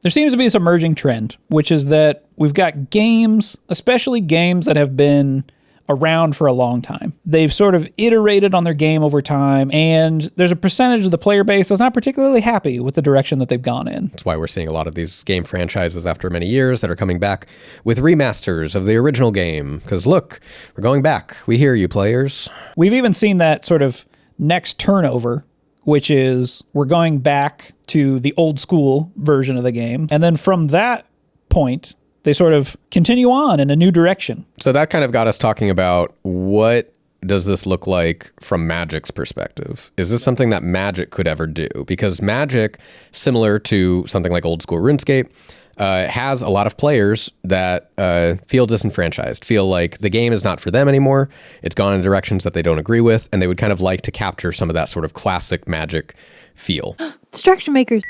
There seems to be this emerging trend, which is that we've got games, especially games that have been around for a long time. They've sort of iterated on their game over time, and there's a percentage of the player base that's not particularly happy with the direction that they've gone in. That's why we're seeing a lot of these game franchises after many years that are coming back with remasters of the original game. Because look, we're going back. We hear you, players. We've even seen that sort of next turnover, which is we're going back to the old school version of the game. And then from that point, they sort of continue on in a new direction. So that kind of got us talking about what does this look like from Magic's perspective? Is this something that Magic could ever do? Because Magic, similar to something like old school RuneScape, has a lot of players that feel disenfranchised, feel like the game is not for them anymore. It's gone in directions that they don't agree with, and they would kind of like to capture some of that sort of classic Magic feel. Distraction makers.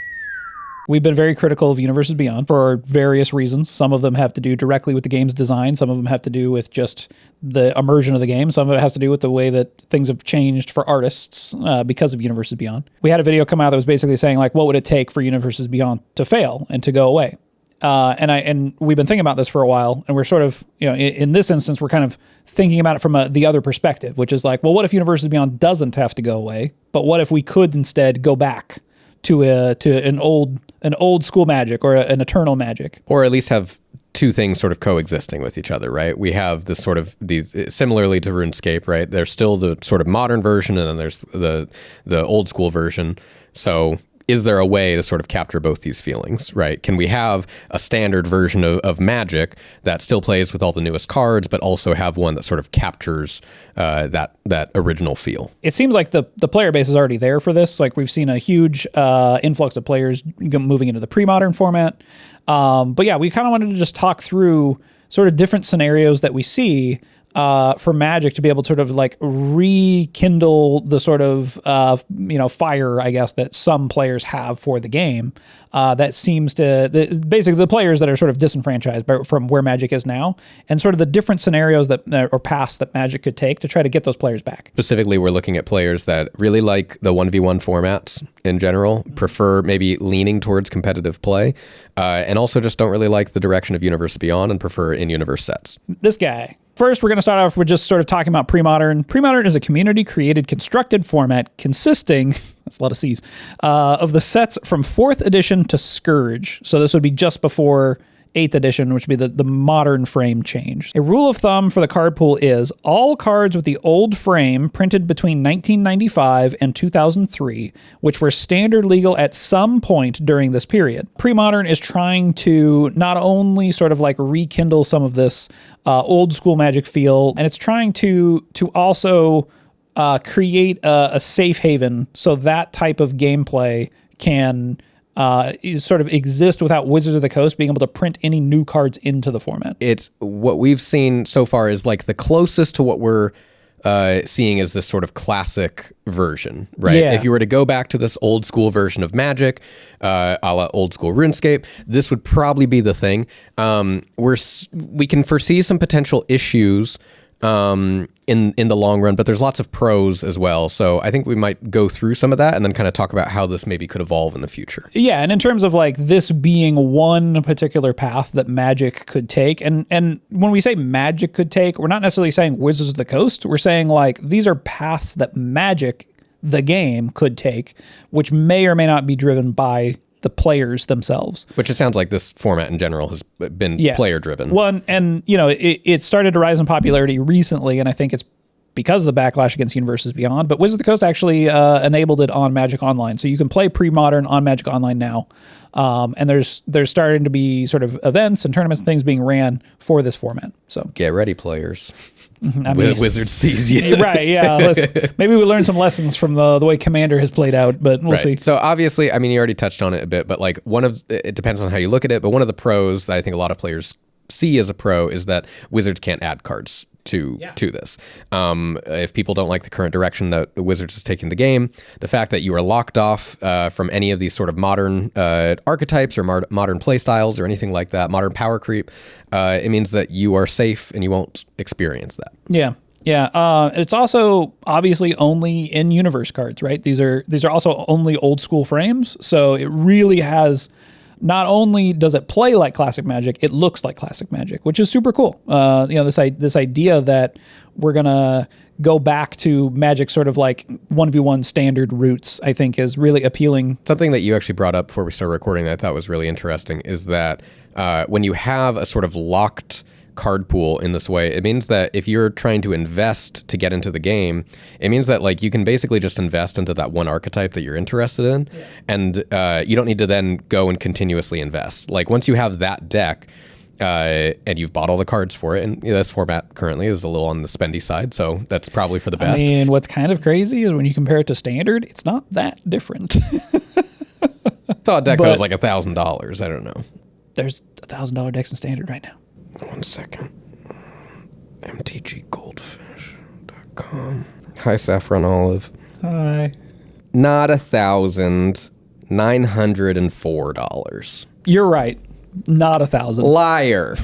We've been very critical of Universes Beyond for various reasons. Some of them have to do directly with the game's design. Some of them have to do with just the immersion of the game. Some of it has to do with the way that things have changed for artists because of Universes Beyond. We had a video come out that was basically saying, like, what would it take for Universes Beyond to fail and to go away? And we've been thinking about this for a while, and we're sort of, in this instance, we're kind of thinking about it from the other perspective, which is like, well, what if Universes Beyond doesn't have to go away? But what if we could instead go back to an old school Magic or an eternal Magic, or at least have two things sort of coexisting with each other, right? We have this sort of these similarly to RuneScape, right? There's still the sort of modern version, and then there's the old school version. So is there a way to sort of capture both these feelings, right? Can we have a standard version of Magic that still plays with all the newest cards, but also have one that sort of captures that original feel? It seems like the player base is already there for this. Like, we've seen a huge influx of players moving into the pre-modern format. But yeah, we kind of wanted to just talk through sort of different scenarios that we see for Magic to be able to sort of like rekindle the sort of, fire, I guess, that some players have for the game. That seems to, basically the players that are sort of disenfranchised from where Magic is now, and sort of the different scenarios that or paths that Magic could take to try to get those players back. Specifically, we're looking at players that really like the 1v1 formats in general, prefer maybe leaning towards competitive play, and also just don't really like the direction of Universe Beyond and prefer in-universe sets. This guy. First, we're going to start off with just sort of talking about Premodern. Premodern is a community-created constructed format consisting, that's a lot of C's, of the sets from 4th edition to Scourge. So this would be just before 8th edition, which would be the modern frame change. A rule of thumb for the card pool is all cards with the old frame printed between 1995 and 2003, which were standard legal at some point during this period. Premodern is trying to not only sort of like rekindle some of this old school Magic feel, and it's trying to also create a safe haven so that type of gameplay can sort of exist without Wizards of the Coast being able to print any new cards into the format. It's what we've seen so far is like the closest to what we're seeing is this sort of classic version, right? Yeah. If you were to go back to this old school version of Magic, a la old school RuneScape, this would probably be the thing. We can foresee some potential issues in the long run, but there's lots of pros as well. So I think we might go through some of that and then kind of talk about how this maybe could evolve in the future. Yeah, and in terms of like this being one particular path that Magic could take, and when we say Magic could take, we're not necessarily saying Wizards of the Coast. We're saying like these are paths that Magic, the game, could take, which may or may not be driven by the players themselves. Which it sounds like this format in general has been player driven. Well, and it started to rise in popularity recently, and I think it's because of the backlash against Universes Beyond, but Wizards of the Coast actually enabled it on Magic Online. So you can play Premodern on Magic Online now. And there's starting to be sort of events and tournaments and things being ran for this format. So get ready, players. I mean, Wizard sees you. Right, yeah. Maybe we learn some lessons from the way Commander has played out, but we'll see. So obviously, I mean, you already touched on it a bit, but like it depends on how you look at it, but one of the pros that I think a lot of players see as a pro is that Wizards can't add cards to this. If people don't like the current direction that Wizards is taking the game, the fact that you are locked off from any of these sort of modern archetypes or modern play styles or anything like that, modern power creep, it means that you are safe and you won't experience that. Yeah. Yeah, it's also obviously only in-universe cards, right? These are also only old school frames, so it really has not only does it play like classic Magic, it looks like classic Magic, which is super cool. This idea that we're gonna go back to Magic sort of like 1v1 standard roots, I think is really appealing. Something that you actually brought up before we started recording that I thought was really interesting is that when you have a sort of locked card pool in this way, it means that if you're trying to invest to get into the game, it means that like you can basically just invest into that one archetype that you're interested in, and you don't need to then go and continuously invest. Like once you have that deck, and you've bought all the cards for it, and this format currently is a little on the spendy side, so that's probably for the best. I mean, what's kind of crazy is when you compare it to standard, it's not that different. So a deck goes like $1,000. I don't know. There's $1,000 decks in standard right now. 1 second. MTGGoldfish.com. Hi, Saffron Olive. Hi. Not $1,904. You're right. Not 1,000. Liar.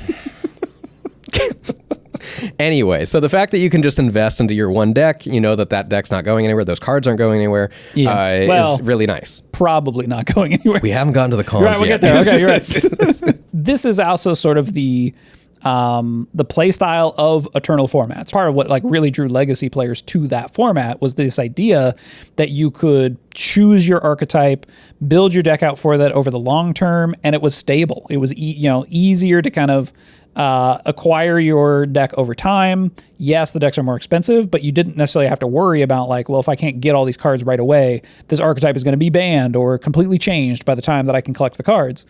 Anyway, so the fact that you can just invest into your one deck, you know that deck's not going anywhere, those cards aren't going anywhere, is really nice. Probably not going anywhere. We haven't gotten to the cons yet. We'll get there. Okay, you're right. This is also sort of the play style of Eternal formats. Part of what like really drew Legacy players to that format was this idea that you could choose your archetype, build your deck out for that over the long term, and it was stable. It was easier to kind of acquire your deck over time. Yes, the decks are more expensive, but you didn't necessarily have to worry about like, well, if I can't get all these cards right away, this archetype is going to be banned or completely changed by the time that I can collect the cards.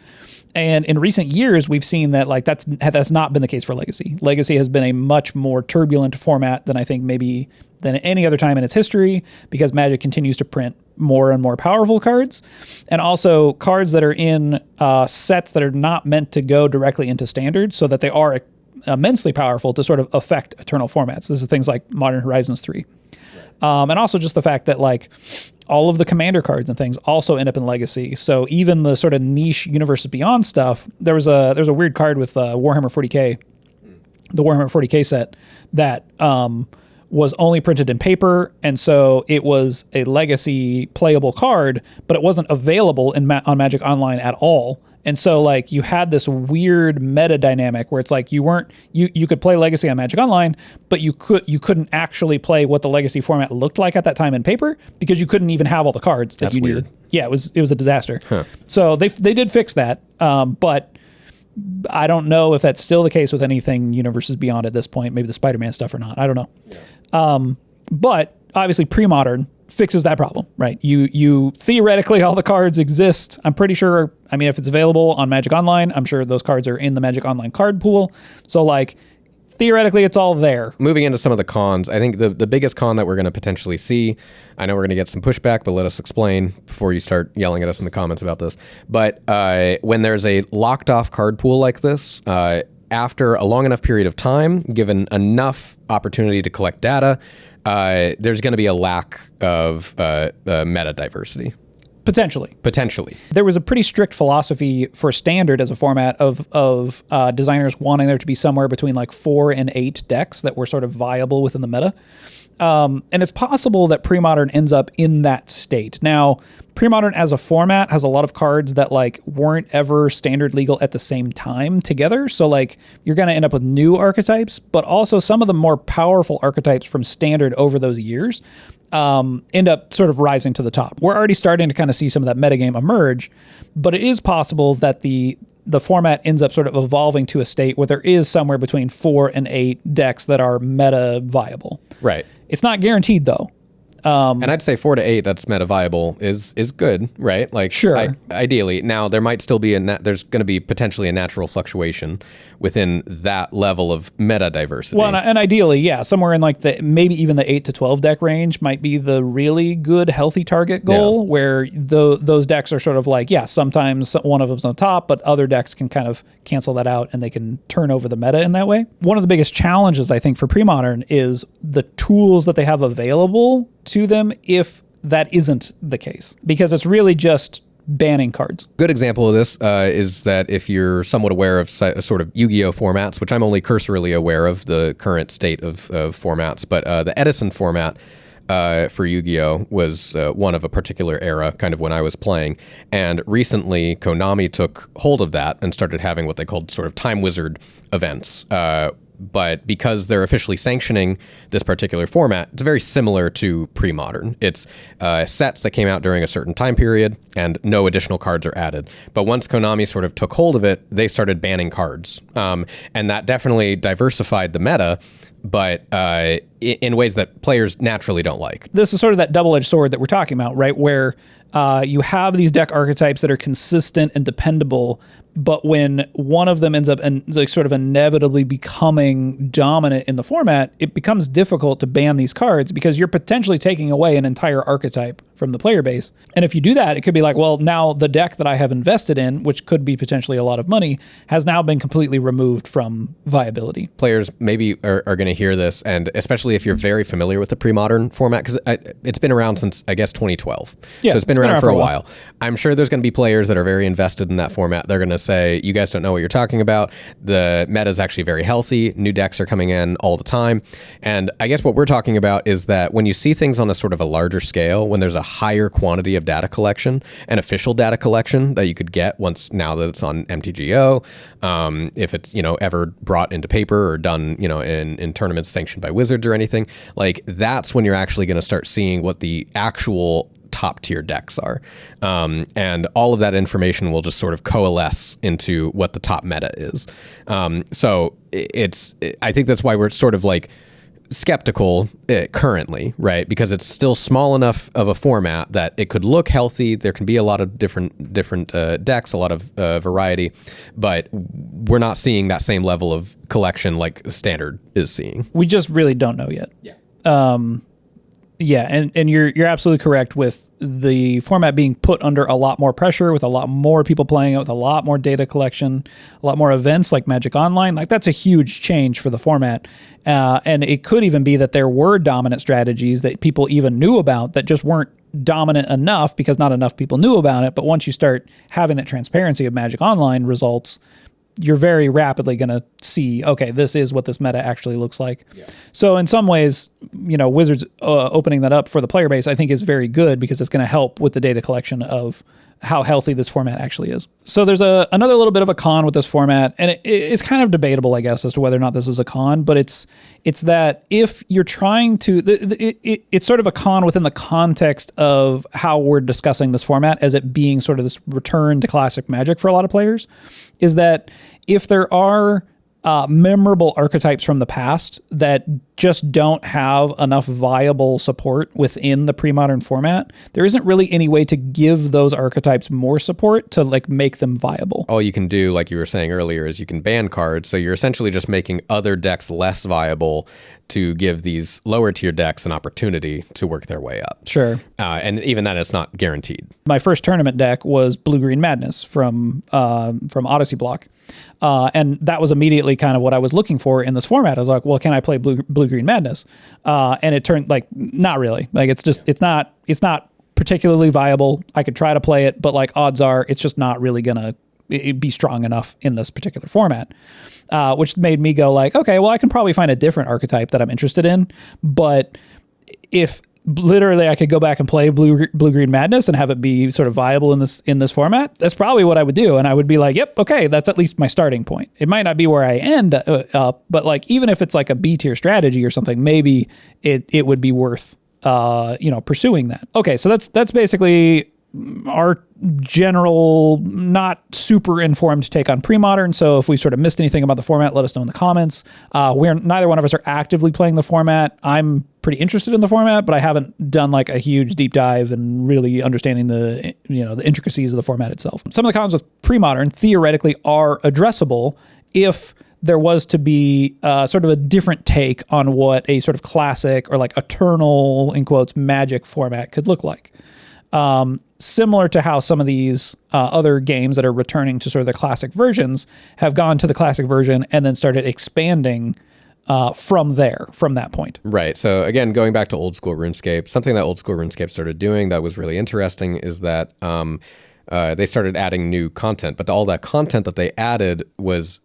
And in recent years, we've seen that like that's not been the case for Legacy. Legacy has been a much more turbulent format than I think maybe than any other time in its history, because Magic continues to print more and more powerful cards, and also cards that are in sets that are not meant to go directly into standard, so that they are immensely powerful to sort of affect Eternal formats. This is things like Modern Horizons 3. And also just the fact that like all of the commander cards and things also end up in Legacy. So even the sort of niche Universes Beyond stuff, there's a weird card with Warhammer 40K, the Warhammer 40K set that was only printed in paper, and so it was a Legacy playable card, but it wasn't available on Magic Online at all. And so like you had this weird meta dynamic where it's like you could play Legacy on Magic Online, but you couldn't actually play what the Legacy format looked like at that time in paper because you couldn't even have all the cards that you needed. Yeah, it was a disaster. Huh. So they did fix that, but I don't know if that's still the case with anything Universes Beyond at this point, maybe the Spider-Man stuff or not. I don't know. Yeah. But obviously Premodern fixes that problem, right? You theoretically all the cards exist. I'm pretty sure, I mean, if it's available on Magic Online, I'm sure those cards are in the Magic Online card pool. So like theoretically it's all there. Moving into some of the cons, I think the biggest con that we're going to potentially see, I know we're going to get some pushback, but let us explain before you start yelling at us in the comments about this. But when there's a locked off card pool like this, after a long enough period of time, given enough opportunity to collect data, there's going to be a lack of meta diversity. Potentially. There was a pretty strict philosophy for standard as a format of designers wanting there to be somewhere between like 4 and 8 decks that were sort of viable within the meta. And it's possible that Premodern ends up in that state. Now, Premodern as a format has a lot of cards that like weren't ever standard legal at the same time together. So like you're going to end up with new archetypes, but also some of the more powerful archetypes from standard over those years end up sort of rising to the top. We're already starting to kind of see some of that metagame emerge, but it is possible that the format ends up sort of evolving to a state where there is somewhere between 4 and 8 decks that are meta viable. Right. It's not guaranteed though. And I'd say 4 to 8 that's meta viable is good, right? Like, sure. Ideally, now there might still be there's going to be potentially a natural fluctuation within that level of meta diversity. Well, and ideally, yeah, somewhere in like maybe even the 8 to 12 deck range might be the really good healthy target goal, where those decks are sort of like, yeah, sometimes one of them's on top, but other decks can kind of cancel that out and they can turn over the meta in that way. One of the biggest challenges I think for Premodern is the tools that they have available to them if that isn't the case, because it's really just banning cards. Good example of this is that if you're somewhat aware of sort of Yu-Gi-Oh formats, which I'm only cursorily aware of the current state of formats, but the Edison format for Yu-Gi-Oh was one of a particular era, kind of when I was playing. And recently, Konami took hold of that and started having what they called sort of Time Wizard events. But because they're officially sanctioning this particular format, it's very similar to Premodern. It's sets that came out during a certain time period, and no additional cards are added. But once Konami sort of took hold of it, they started banning cards. And that definitely diversified the meta, but in ways that players naturally don't like. This is sort of that double-edged sword that we're talking about, right? Where you have these deck archetypes that are consistent and dependable, but when one of them ends up sort of inevitably becoming dominant in the format, it becomes difficult to ban these cards because you're potentially taking away an entire archetype from the player base. And if you do that, it could be like, well, now the deck that I have invested in, which could be potentially a lot of money, has now been completely removed from viability. Players maybe are going to hear this, and especially if you're very familiar with the Premodern format, because it's been around since, I guess, 2012. Yeah, so it's been around for a while. I'm sure there's going to be players that are very invested in that format. They're going to say, you guys don't know what you're talking about. The meta is actually very healthy. New decks are coming in all the time. And I guess what we're talking about is that when you see things on a sort of a larger scale, when there's a higher quantity of data collection and official data collection that you could get once now that it's on MTGO, if it's, ever brought into paper or done, in tournaments sanctioned by Wizards or anything, like that's when you're actually going to start seeing what the actual top tier decks are. And all of that information will just sort of coalesce into what the top meta is. So I think that's why we're sort of like skeptical currently, right? Because it's still small enough of a format that it could look healthy. There can be a lot of different decks, a lot of variety, but we're not seeing that same level of collection like Standard is seeing. We just really don't know yet. Yeah, and you're absolutely correct with the format being put under a lot more pressure, with a lot more people playing it, with a lot more data collection, a lot more events like Magic Online. Like that's a huge change for the format, and it could even be that there were dominant strategies that people even knew about that just weren't dominant enough because not enough people knew about it. But once you start having that transparency of Magic Online results, you're very rapidly going to see, okay, this is what this meta actually looks like. Yeah. So in some ways, Wizards opening that up for the player base, I think is very good because it's going to help with the data collection of how healthy this format actually is. So there's another little bit of a con with this format, and it's kind of debatable, I guess, as to whether or not this is a con, but it's that if you're trying to, it's sort of a con within the context of how we're discussing this format as it being sort of this return to classic Magic for a lot of players, is that if there are memorable archetypes from the past that just don't have enough viable support within the pre-modern format, there isn't really any way to give those archetypes more support to like make them viable. All you can do, like you were saying earlier, is you can ban cards. So you're essentially just making other decks less viable to give these lower tier decks an opportunity to work their way up. Sure. And even then, it's not guaranteed. My first tournament deck was Blue-Green Madness from Odyssey Block. And that was immediately kind of what I was looking for in this format. I was like, well, can I play Blue-Green Madness? And it turned like, not really. Like it's not particularly viable. I could try to play it, but like odds are it's just not really gonna be strong enough in this particular format. Which made me go like, okay, well, I can probably find a different archetype that I'm interested in. But if literally I could go back and play Blue-Green Madness and have it be sort of viable in this format, that's probably what I would do. And I would be like, yep, okay, that's at least my starting point. It might not be where I end up, but like even if it's like a B tier strategy or something, maybe it would be worth pursuing that. Okay, so that's basically our general, not super informed take on pre-modern. So if we sort of missed anything about the format, let us know in the comments. Neither one of us are actively playing the format. I'm pretty interested in the format, but I haven't done like a huge deep dive and really understanding the intricacies of the format itself. Some of the cons with pre-modern theoretically are addressable if there was to be sort of a different take on what a sort of classic or like eternal, in quotes, Magic format could look like. Similar to how some of these other games that are returning to sort of the classic versions have gone to the classic version and then started expanding from that point. Right. So again, going back to old school RuneScape, something that old school RuneScape started doing that was really interesting is that they started adding new content, but all that content that they added was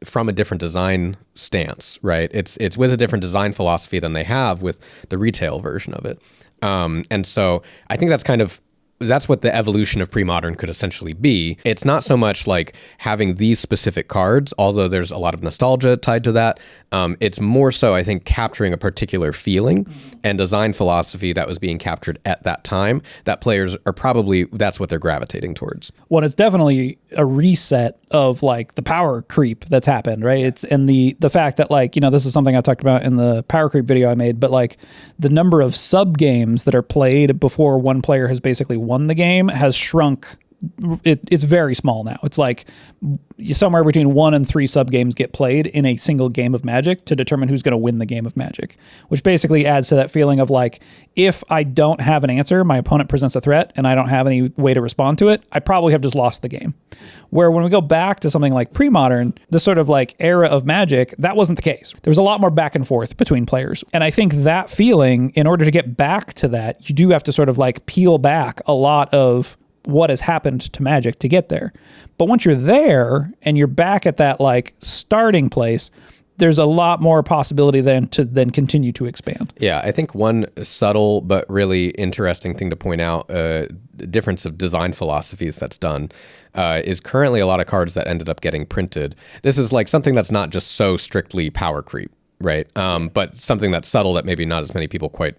from a different design stance, right? It's with a different design philosophy than they have with the retail version of it. And so I think that's what the evolution of Premodern could essentially be. It's not so much like having these specific cards, although there's a lot of nostalgia tied to that. It's more so, I think, capturing a particular feeling and design philosophy that was being captured at that time that players are probably, that's what they're gravitating towards. Well, it's definitely a reset of like the power creep that's happened, right? It's and the fact that like, this is something I talked about in the power creep video I made, but like the number of sub games that are played before one player has basically won the game has shrunk. It's very small now. It's like somewhere between 1 and 3 sub games get played in a single game of Magic to determine who's going to win the game of Magic, which basically adds to that feeling of like, if I don't have an answer, my opponent presents a threat and I don't have any way to respond to it, I probably have just lost the game. Where when we go back to something like Premodern, this sort of like era of Magic, that wasn't the case. There was a lot more back and forth between players. And I think that feeling, in order to get back to that, you do have to sort of like peel back a lot of what has happened to Magic to get there. But once you're there and you're back at that like starting place, there's a lot more possibility then to then continue to expand. Yeah, I think one subtle but really interesting thing to point out, difference of design philosophies that's done, is currently a lot of cards that ended up getting printed. This is like something that's not just so strictly power creep, right? But something that's subtle that maybe not as many people quite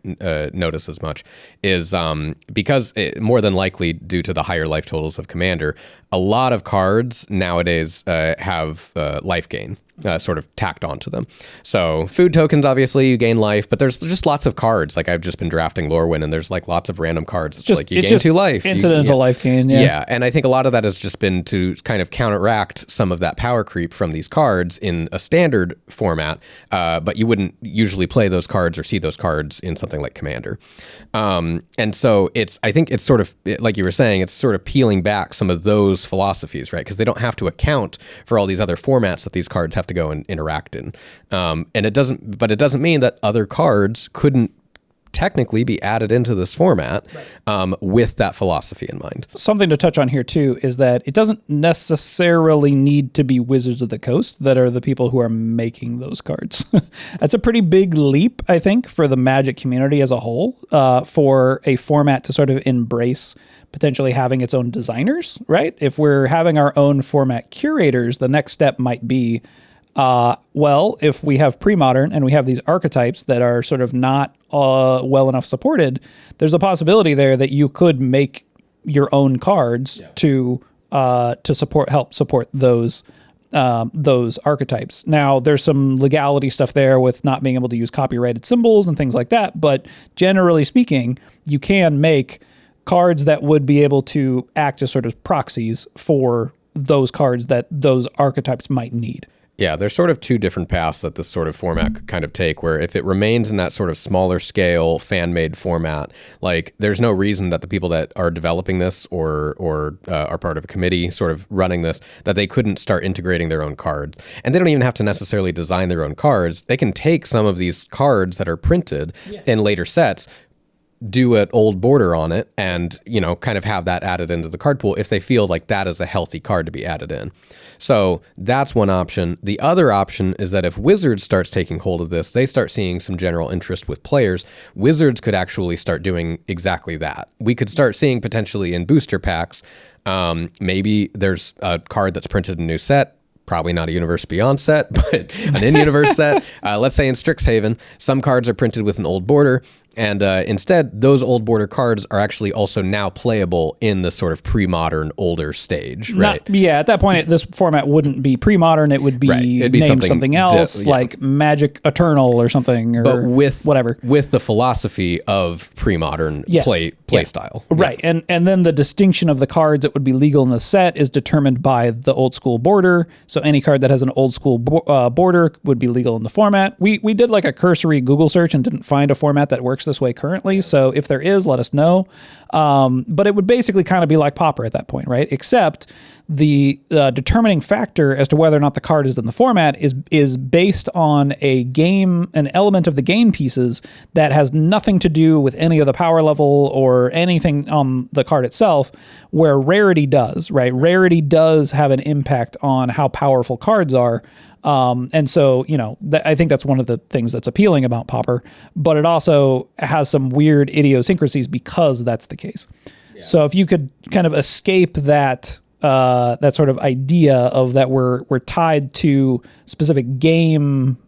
notice as much is because more than likely due to the higher life totals of Commander, a lot of cards nowadays have life gain sort of tacked onto them. So food tokens, obviously, you gain life, but there's just lots of cards. Like I've just been drafting Lorwyn, and there's like lots of random cards. It's like you gain 2 life. Incidental life gain, yeah. Yeah, and I think a lot of that has just been to kind of counteract some of that power creep from these cards in a standard format, but you wouldn't usually play those cards or see those cards in something like Commander. And so I think it's sort of, like you were saying, it's sort of peeling back some of those philosophies, right? Because they don't have to account for all these other formats that these cards have to go and interact in. And it doesn't mean that other cards couldn't technically be added into this format, with that philosophy in mind. Something to touch on here too is that it doesn't necessarily need to be Wizards of the Coast that are the people who are making those cards. That's a pretty big leap, I think, for the Magic community as a whole, for a format to sort of embrace potentially having its own designers, right? If we're having our own format curators, the next step might be, well, if we have Premodern and we have these archetypes that are sort of not well enough supported, there's a possibility there that you could make your own cards to help support those archetypes. Now, there's some legality stuff there with not being able to use copyrighted symbols and things like that, but generally speaking, you can make cards that would be able to act as sort of proxies for those cards that those archetypes might need. Yeah, there's sort of 2 different paths that this sort of format could kind of take, where if it remains in that sort of smaller scale fan-made format, like there's no reason that the people that are developing this or are part of a committee sort of running this, that they couldn't start integrating their own cards. And they don't even have to necessarily design their own cards. They can take some of these cards that are printed in later sets, do an old border on it, and kind of have that added into the card pool if they feel like that is a healthy card to be added in. So that's one option. The other option is that if Wizards starts taking hold of this, they start seeing some general interest with players, Wizards could actually start doing exactly that. We could start seeing potentially in booster packs, maybe there's a card that's printed in a new set, probably not a Universe Beyond set, but an in-universe set. Let's say in Strixhaven, some cards are printed with an old border, and instead, those old border cards are actually also now playable in the sort of pre-modern older stage, right? At that point, this format wouldn't be pre-modern. It would be, named something else, like Magic Eternal or something, or but with whatever. With the philosophy of pre-modern play style. Right, and then the distinction of the cards that would be legal in the set is determined by the old school border. So any card that has an old school border would be legal in the format. We did like a cursory Google search and didn't find a format that works this way currently. So if there is, let us know. But it would basically kind of be like Pauper at that point, right? Except the determining factor as to whether or not the card is in the format is based on an element of the game pieces that has nothing to do with any of the power level or anything on the card itself, where rarity does, right? Rarity does have an impact on how powerful cards are. And so, I think that's one of the things that's appealing about Pauper, but it also has some weird idiosyncrasies because that's the case. Yeah. So if you could kind of escape that sort of idea of that we're tied to specific game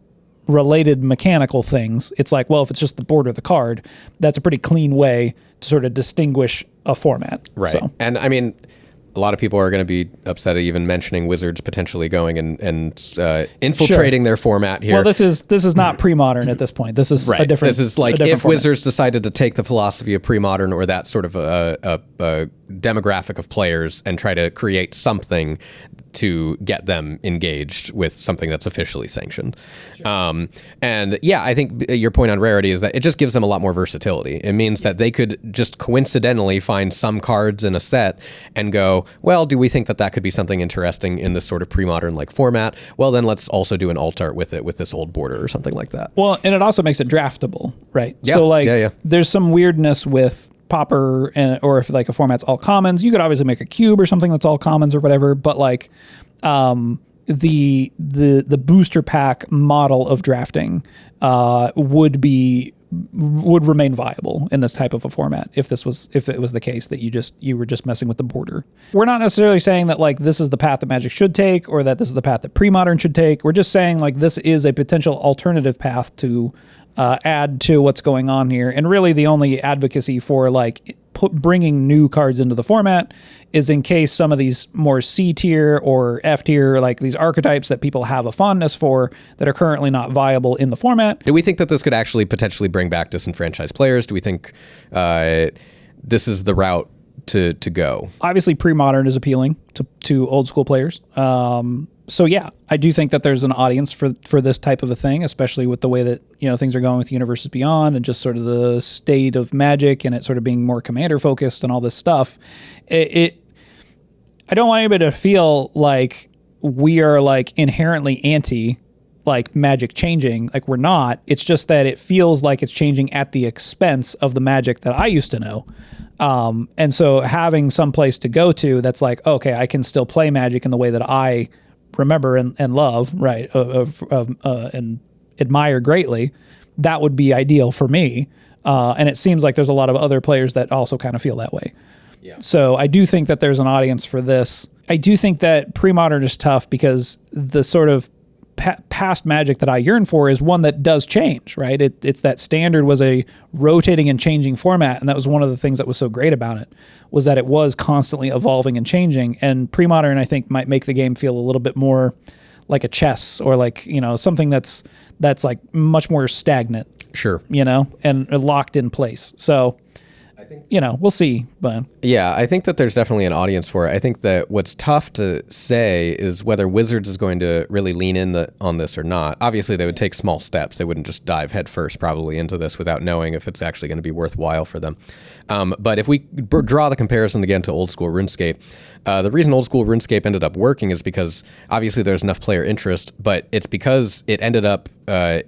related mechanical things, it's like, well, if it's just the board or the card, that's a pretty clean way to sort of distinguish a format. Right. So. And I mean, a lot of people are going to be upset at even mentioning Wizards potentially going and infiltrating their format here. Well, this is not pre-modern at this point. This is a different. This is like if format. Wizards decided to take the philosophy of pre-modern or that sort of a demographic of players and try to create something to get them engaged with something that's officially sanctioned. Sure. And yeah, I think your point on rarity is that it just gives them a lot more versatility. It means that they could just coincidentally find some cards in a set and go, well, do we think that could be something interesting in this sort of pre-modern like format? Well, then let's also do an alt art with it with this old border or something like that. Well, and it also makes it draftable, right? Yeah, so there's some weirdness with Pauper, or if like a format's all commons, you could obviously make a cube or something that's all commons or whatever, but like the booster pack model of drafting would remain viable in this type of a format if it was the case that you were just messing with the border. We're not necessarily saying that like this is the path that Magic should take or that this is the path that pre-modern should take. We're just saying like this is a potential alternative path to add to what's going on here. And really the only advocacy for like bringing new cards into the format is in case some of these more C tier or F tier, like these archetypes that people have a fondness for that are currently not viable in the format. Do we think that this could actually potentially bring back disenfranchised players? Do we think this is the route to go? Obviously pre-modern is appealing to old school players. So yeah, I do think that there's an audience for this type of a thing, especially with the way that things are going with Universes Beyond and just sort of the state of Magic and it sort of being more commander focused and all this stuff. I don't want anybody to feel like we are like inherently anti like Magic changing. Like we're not. It's just that it feels like it's changing at the expense of the Magic that I used to know. And so having some place to go to that's like, okay, I can still play Magic in the way that I remember and love, right, and admire greatly, that would be ideal for me. And it seems like there's a lot of other players that also kind of feel that way. Yeah. So I do think that there's an audience for this. I do think that pre-modern is tough because the sort of past Magic that I yearn for is one that does change, right? It's that Standard was a rotating and changing format, and that was one of the things that was so great about it, was that it was constantly evolving and changing. And pre-modern, I think, might make the game feel a little bit more like a chess or like something that's like much more stagnant. Sure. And locked in place. So I think we'll see, but yeah, I think that there's definitely an audience for it. I think that what's tough to say is whether Wizards is going to really lean in on this or not. Obviously, they would take small steps. They wouldn't just dive headfirst probably into this without knowing if it's actually going to be worthwhile for them. But if we draw the comparison again to old school RuneScape, the reason old school RuneScape ended up working is because obviously there's enough player interest, but it's because it ended up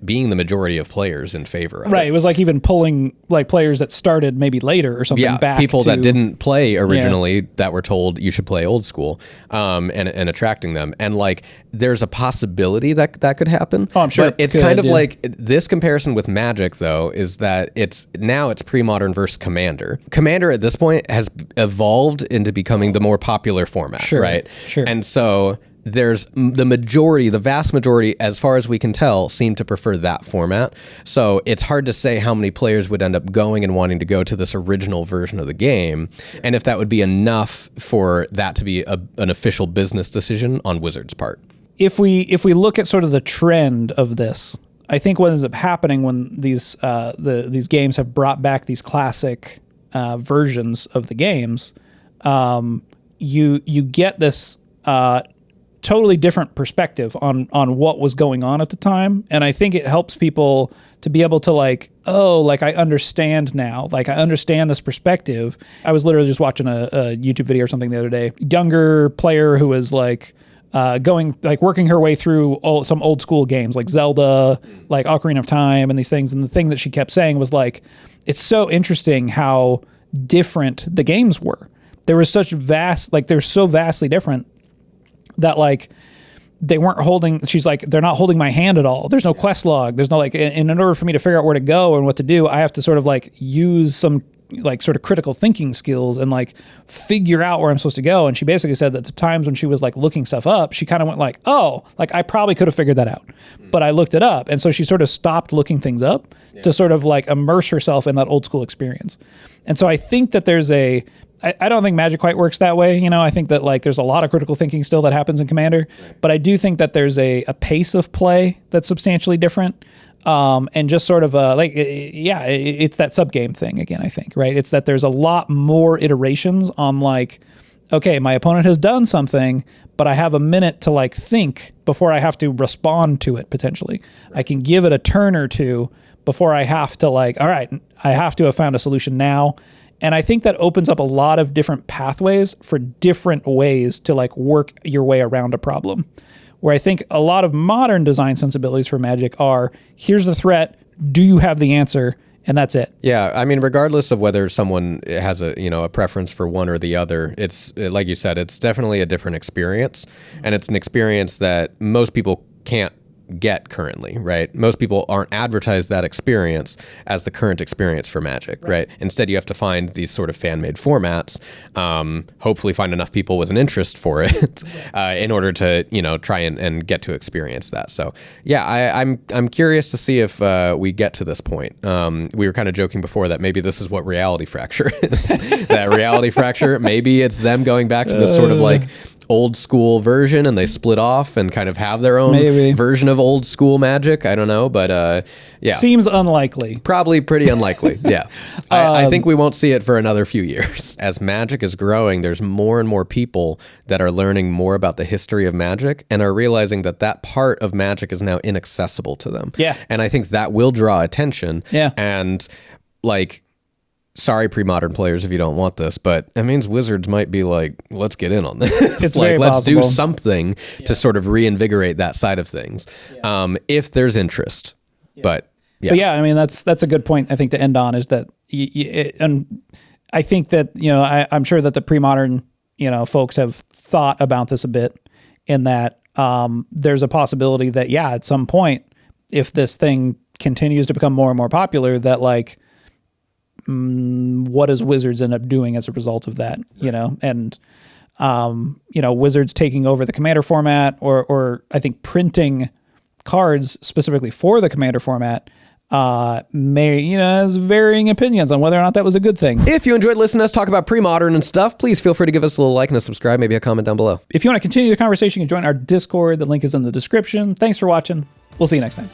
being the majority of players in favor of it. It was like even pulling like players that started maybe later or something back. People that didn't play originally that were told you should play old school, and attracting them. And like there's a possibility that could happen. Oh, I'm sure. But it's kind of like this comparison with Magic though is that it's pre-modern versus Commander. Commander at this point has evolved into becoming the more popular format, right? Sure. And so there's the vast majority, as far as we can tell, seem to prefer that format. So it's hard to say how many players would end up going and wanting to go to this original version of the game, and if that would be enough for that to be an official business decision on Wizards' part. If we look at sort of the trend of this, I think what ends up happening when these games have brought back these classic versions of the games, you get this totally different perspective on what was going on at the time. And I think it helps people to be able to like, oh, like I understand now. Like I understand this perspective. I was literally just watching a YouTube video or something the other day. Younger player who was like working her way through some old school games like Zelda, like Ocarina of Time and these things. And the thing that she kept saying was like, it's so interesting how different the games were. There was such vast, like they're so vastly different that like they weren't holding, she's like, they're not holding my hand at all. There's no quest log. There's no like, and in order for me to figure out where to go and what to do, I have to sort of like use some like sort of critical thinking skills and like figure out where I'm supposed to go. And she basically said that the times when she was like looking stuff up, she kind of went like, oh, like I probably could have figured that out, but I looked it up. And so she sort of stopped looking things up to sort of like immerse herself in that old school experience. And so I think that there's I don't think Magic quite works that way. You know, I think that like there's a lot of critical thinking still that happens in Commander, but I do think that there's a pace of play that's substantially different. And just sort of it's that subgame thing again, I think, right? It's that there's a lot more iterations on like, okay, my opponent has done something, but I have a minute to like think before I have to respond to it potentially. I can give it a turn or two before I have to like, all right, I have to have found a solution now. And I think that opens up a lot of different pathways for different ways to like work your way around a problem. Where I think a lot of modern design sensibilities for Magic are, here's the threat, do you have the answer? And that's it. Yeah, I mean, regardless of whether someone has a preference for one or the other, it's like you said, it's definitely a different experience, and it's an experience that most people can't get currently, right? Most people aren't advertised that experience as the current experience for Magic, right? Instead, you have to find these sort of fan-made formats, hopefully find enough people with an interest for it in order to, try and get to experience that. So yeah, I'm curious to see if we get to this point. We were kind of joking before that maybe this is what Reality Fracture is. That Reality Fracture, maybe it's them going back to this sort of like old school version and they split off and kind of have their own version of old school Magic. I don't know, but yeah. Seems unlikely. Probably pretty unlikely, yeah. I think we won't see it for another few years. As Magic is growing, there's more and more people that are learning more about the history of Magic and are realizing that that part of Magic is now inaccessible to them. Yeah. And I think that will draw attention. Yeah. And like, sorry, Premodern players, if you don't want this, but it means Wizards might be like, let's get in on this. It's like, very let's possible. do something to sort of reinvigorate that side of things, if there's interest. But yeah, I mean, that's a good point, I think, to end on, is that, and I think that, I'm sure that the Premodern, folks have thought about this a bit, in that there's a possibility that, at some point, if this thing continues to become more and more popular, that like, what does Wizards end up doing as a result of that, and Wizards taking over the Commander format, or I think printing cards specifically for the Commander format has varying opinions on whether or not that was a good thing. If you enjoyed listening to us talk about Premodern and stuff, please feel free to give us a little like and a subscribe, maybe a comment down below. If you want to continue the conversation, you can join our Discord. The link is in the description. Thanks for watching. We'll see you next time.